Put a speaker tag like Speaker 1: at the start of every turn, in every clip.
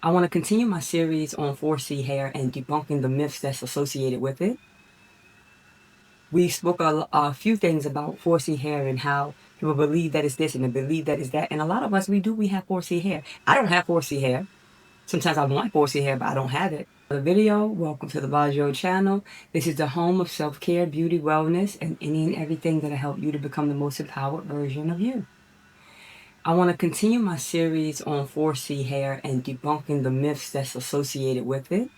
Speaker 1: I want to continue my series on 4C hair and debunking the myths that's associated with it. We spoke a few things about 4C hair and how people believe that it's this and they believe that it's that. And a lot of us, we have 4C hair. I don't have 4C hair. Sometimes I want 4C hair, but I don't have it. The video, welcome to the Bajo channel. This is the home of self-care, beauty, wellness, and any and everything that'll help you to become the most empowered version of you. I want to continue my series on 4C hair and debunking the myths that's associated with it.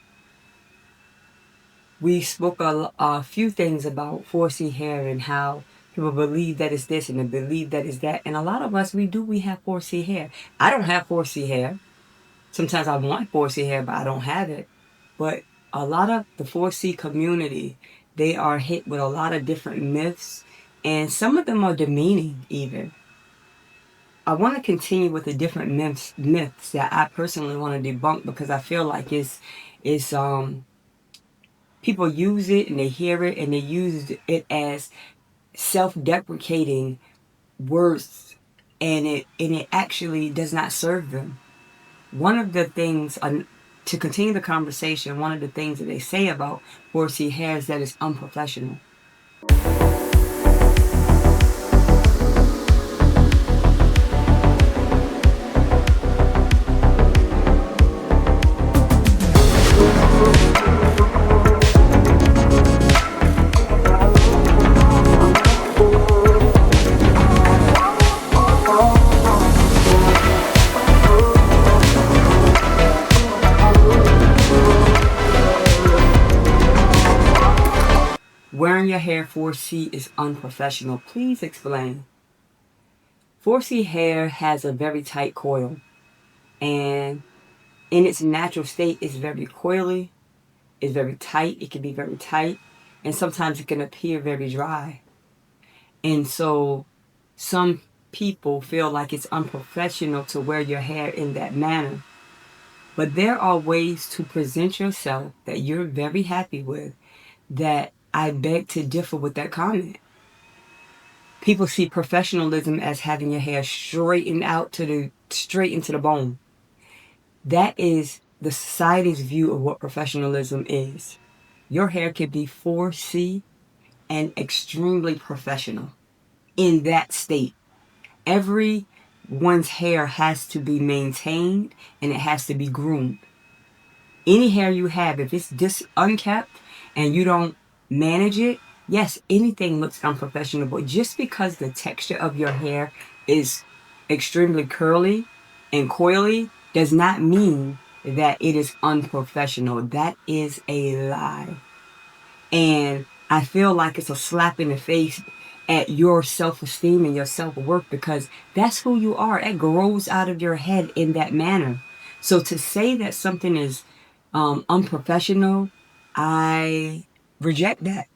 Speaker 1: We spoke a few things about 4C hair and how people believe that it's this and they believe that it's that. And a lot of us, we have 4C hair. I don't have 4C hair. Sometimes I want 4C hair, but I don't have it. But a lot of the 4C community, they are hit with a lot of different myths, and some of them are demeaning even. I want to continue with the different myths that I personally want to debunk because I feel like it's people use it and they hear it and they use it as self-deprecating words, and it actually does not serve them. One of the things, to continue the conversation, one of the things that they say about 4C hair is that it's unprofessional. Wearing your hair 4C is unprofessional. Please explain. 4C hair has a very tight coil, and in its natural state, it's very coily, it's very tight, it can be very tight, and sometimes it can appear very dry. And so some people feel like it's unprofessional to wear your hair in that manner. But there are ways to present yourself that you're very happy with that I beg to differ with that comment. People see professionalism as having your hair straightened out straight into the bone. That is the society's view of what professionalism is. Your hair could be 4C and extremely professional in that state. Everyone's hair has to be maintained and it has to be groomed. Any hair you have, if it's just unkept and you don't manage it, yes, anything looks unprofessional, but just because the texture of your hair is extremely curly and coily does not mean that it is unprofessional. That is a lie. And I feel like it's a slap in the face at your self-esteem and your self-worth, because that's who you are. It grows out of your head in that manner. So to say that something is unprofessional, I reject that.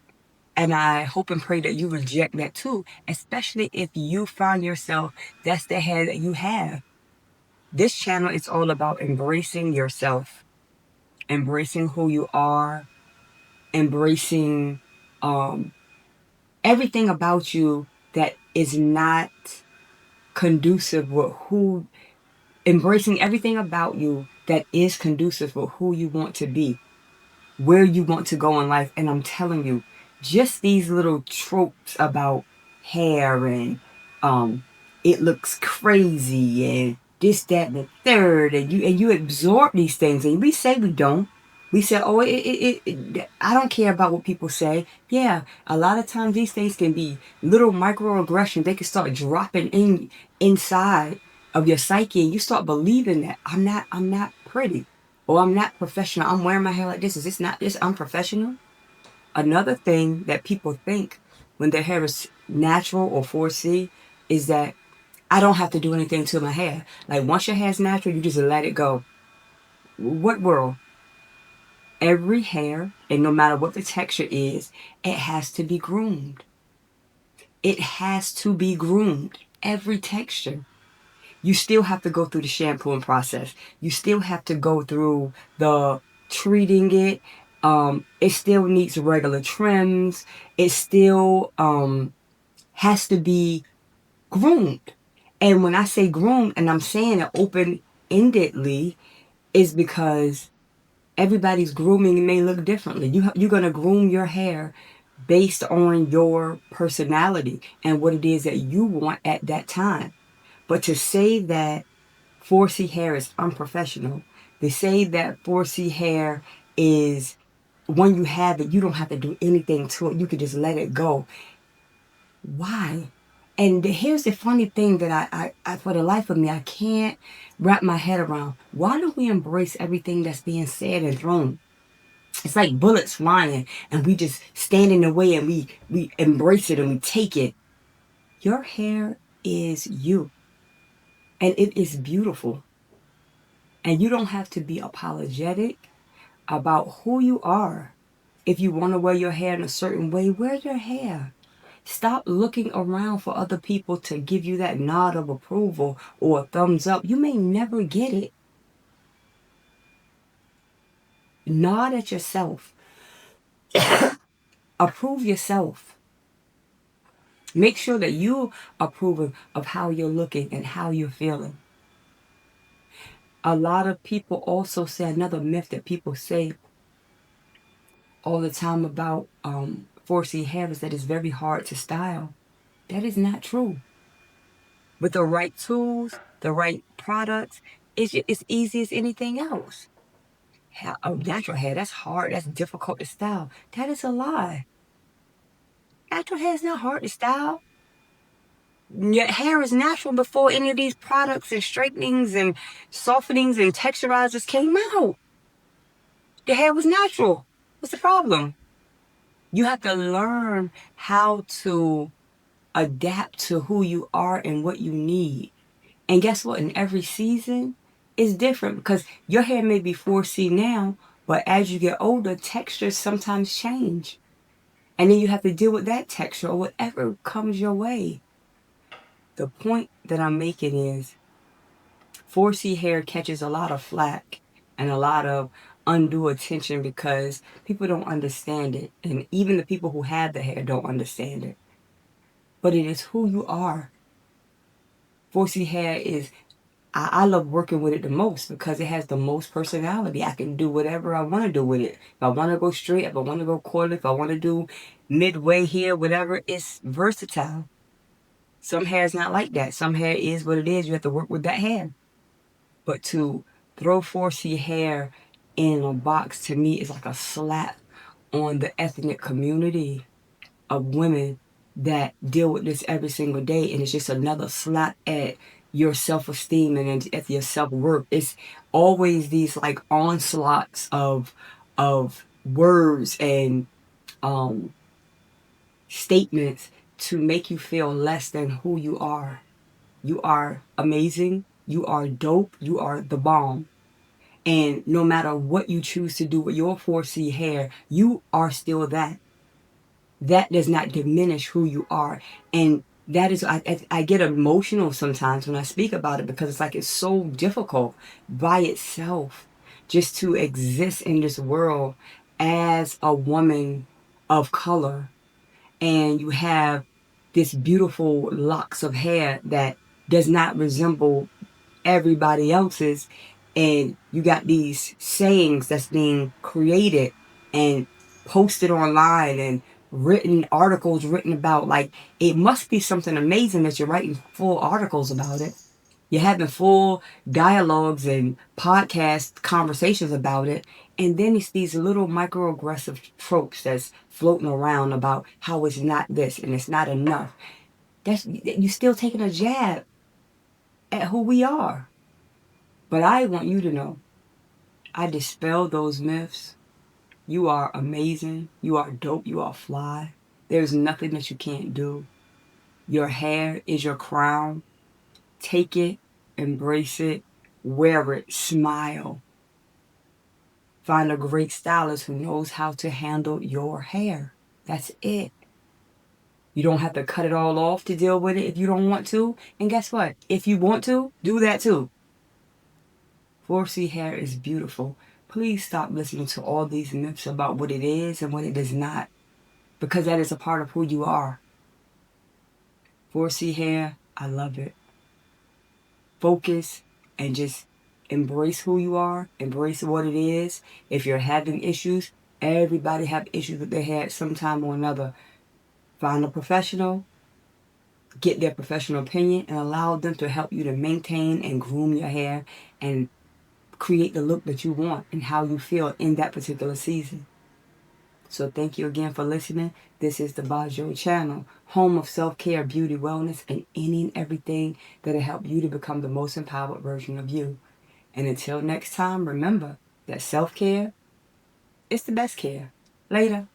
Speaker 1: And I hope and pray that you reject that too, especially if you find yourself, that's the hair that you have. This channel is all about embracing yourself, embracing who you are, embracing everything about you that is not conducive with embracing everything about you that is conducive with who you want to be, where you want to go in life. And I'm telling you, just these little tropes about hair and it looks crazy and this, that, and the third, and you absorb these things, and we say we don't. We say, oh, I don't care about what people say. Yeah, a lot of times these things can be little microaggressions. They can start dropping inside of your psyche, and you start believing that I'm not pretty, or I'm not professional. I'm wearing my hair like this. Is this not this unprofessional? Another thing that people think when their hair is natural or 4C is that I don't have to do anything to my hair. Like, once your hair is natural, you just let it go. What world? Every hair, and no matter what the texture is, it has to be groomed. It has to be groomed. Every texture. You still have to go through the shampooing process. You still have to go through the treating it. It still needs regular trims. It still has to be groomed. And when I say groomed, and I'm saying it open-endedly, is because everybody's grooming may look differently. You're going to groom your hair based on your personality and what it is that you want at that time. But to say that 4C hair is unprofessional, they say that 4C hair is, when you have it, you don't have to do anything to it. You can just let it go. Why? And here's the funny thing that I, for the life of me, I can't wrap my head around. Why do we embrace everything that's being said and thrown? It's like bullets flying, and we just stand in the way, and we embrace it and we take it. Your hair is you, and it is beautiful. And you don't have to be apologetic about who you are. If you want to wear your hair in a certain way, wear your hair. Stop looking around for other people to give you that nod of approval or a thumbs up. You may never get it. Nod at yourself. Approve yourself. Make sure that you approve of how you're looking and how you're feeling. A lot of people also say, another myth that people say all the time about 4C hair is that it's very hard to style. That is not true. With the right tools, the right products, it's easy as anything else. Natural hair, that's hard, that's difficult to style. That is a lie. Natural hair is not hard to style. Your hair is natural before any of these products and straightenings and softenings and texturizers came out. The hair was natural. What's the problem? You have to learn how to adapt to who you are and what you need. And guess what? In every season, it's different because your hair may be 4C now, but as you get older, textures sometimes change. And then you have to deal with that texture or whatever comes your way. The point that I'm making is 4C hair catches a lot of flack and a lot of undue attention because people don't understand it. And even the people who have the hair don't understand it. But it is who you are. 4C hair is, I love working with it the most because it has the most personality. I can do whatever I want to do with it. If I want to go straight, if I want to go coily, if I want to do midway here, whatever, it's versatile. Some hair is not like that. Some hair is what it is. You have to work with that hair. But to throw 4C hair in a box, to me, is like a slap on the ethnic community of women that deal with this every single day. And it's just another slap at your self-esteem and at your self-worth. It's always these like onslaughts of words and statements to make you feel less than who you are. You are amazing. You are dope. You are the bomb. And no matter what you choose to do with your 4C hair, you are still that. That does not diminish who you are. And that is, I get emotional sometimes when I speak about it because it's like it's so difficult by itself just to exist in this world as a woman of color. And you have this beautiful locks of hair that does not resemble everybody else's, and you got these sayings that's being created and posted online and written articles written about, like, it must be something amazing that you're writing full articles about it. You're having full dialogues and podcast conversations about it, and then it's these little microaggressive tropes that's floating around about how it's not this and it's not enough. That's, you still taking a jab at who we are. But I want you to know, I dispel those myths. You are amazing. You are dope. You are fly. There's nothing that you can't do. Your hair is your crown. Take it, embrace it, wear it, smile. Find a great stylist who knows how to handle your hair. That's it. You don't have to cut it all off to deal with it if you don't want to. And guess what? If you want to, do that too. 4C hair is beautiful. Please stop listening to all these myths about what it is and what it is not, because that is a part of who you are. 4C hair, I love it. Focus and just Embrace who you are. Embrace what it is. If you're having issues, everybody have issues with their hair at some time or another. Find a professional, get their professional opinion, and allow them to help you to maintain and groom your hair and create the look that you want and how you feel in that particular season. So thank you again for listening. This is the Bajo channel, home of self-care, beauty, wellness, and any and everything that'll help you to become the most empowered version of you. And until next time, remember that self-care is the best care. Later.